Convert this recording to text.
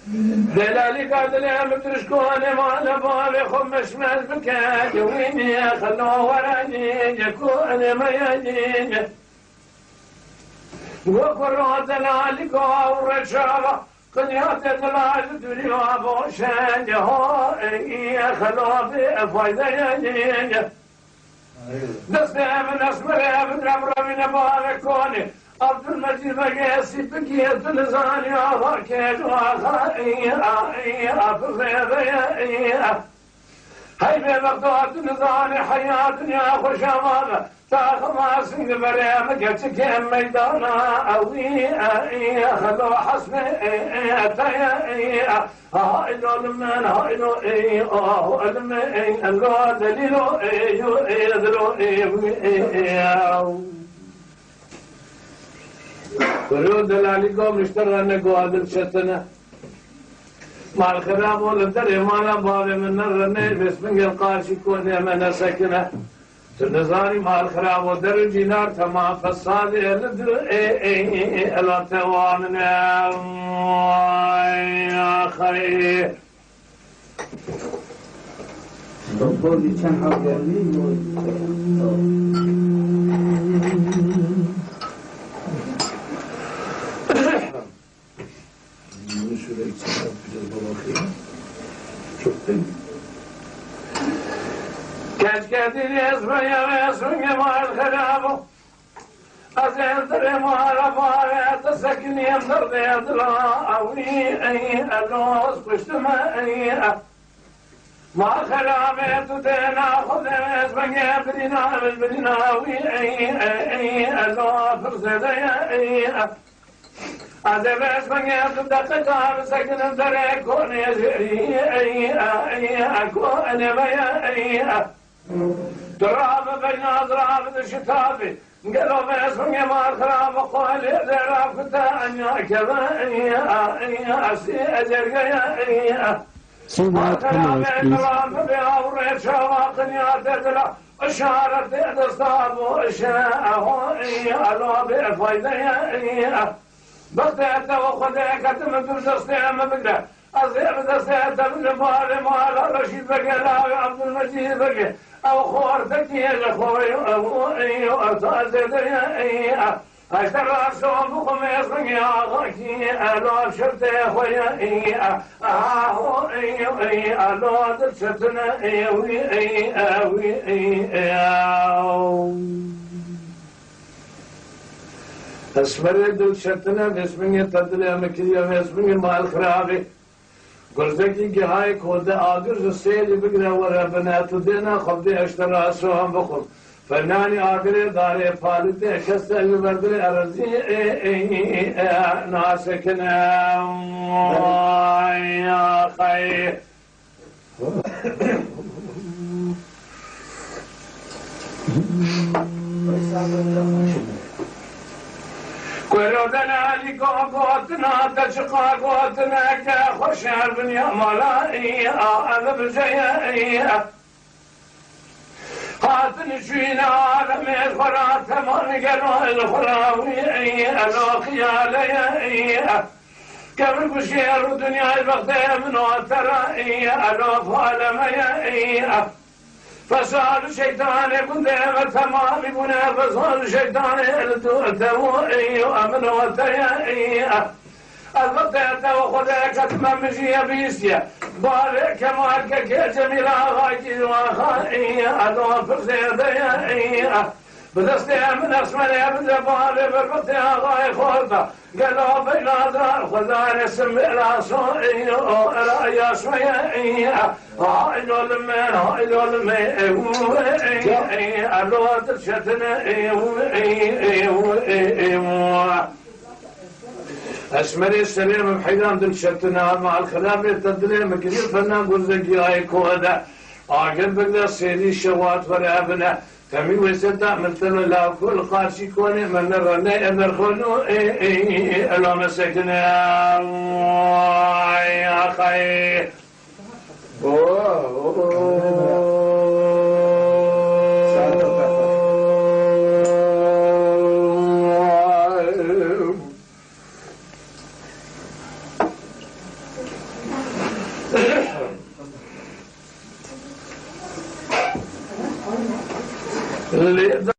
دلالي قادلي مترشكوني مالا بابي خمش مزبكاجي ويني خلوه وراني يكوني ما يجيني وقروا دلالي قاو رجالة قنيات دلالي دنيا بوشان يهو ايه خلوه بفايدة يجيني دستي من اسمري بدرم رمين باركوني عبد المجيد بقيسي بقيت لزاني أفاكيد وأخائي أفضي هاي بمقطوعة لزاني حياة يا خوش أمانة تاخذ ما سنق بريم قلتك ميدانا أوي خلو حسني هاي دول من هاي دول المين اللو دليلو دلو كلو دلالي قوم اشتغلنا قوادر شتنا مع الخراب والدر مالا بابي من الرني باسم القاشي كوني من سكنه تنزاني مع الخراب والدر جينار تمام فالصادي الدر الا توامنا يا خير şuraya çıkıp yapacağız balıkıyı. Çok değil. Keşkedin yazmaya ve sunge mal karabu. Azendire muharaba ve tasakin yandır deyadla. Avni alos kuştuma ما خلامت تناخذ اسمك بدنا بالبدناوي الله فرزة هذا اسمك دقيقة سكن دريكون يزري أكون بيا دراب بين أضراب الشتابي قالوا باسمك ما خراب قال دراب فتانيا كذا أسي أجرقيا Somewhat promotes, please. أشارت أصحابه أشاءه ألو بفايدة بغداد وخدك تمدر دستيام بقدر أزير دستيام من مال مال رشيد بقى لا عبد المجيد بقى أو خورتك يا خوي أو أتازد يا أشتر أسوم بخميس يا غاكي ألو شرت يا خويا أهو ألو دشتنا أسمر دشتنا باسمي تدري مكريا باسمي مال خرابي قلتكي كهاي كود آدر السيل بقرا ورا بنات دينا خبدي أشتر أسوم بخم فناني آدر داري فالتي كسر يبردر أرزي ناسكنا يا خير كلو دلالي قوتنا تشقى قوتنا كخش البنيا ملائي أنا بجيئي قاتل شوينا عالم الخرات من قالوا الخراوي ألو خيالي كم بشير دنيا البغداد من وترى ألو فالمي فصار الشيطان قدام تمام بنا فصار الشيطان التوئي وأمن وتيئي البغداد وخذك تممشي بيسيا بارك مالك جميل غايتي وخائي أدوى فرزيدي بدستي من أسمني أبدا باري بربطي غاي خورتا قالوا بين أدرار خذان اسم إلى صوئي إلى ياسوئي هايلو لمن هايلو لمن أدوى ترشتنا أسمري السليم بحيدان دلشتنا مع الخلاف تدري مكرير فنان قرزقي هاي كودا عاقل بقدر سيدي الشوات فرابنا تمي وسدا مثل لا كل قاسي كوني من الرناء مرخونو ألا مسكنا يا خير اللي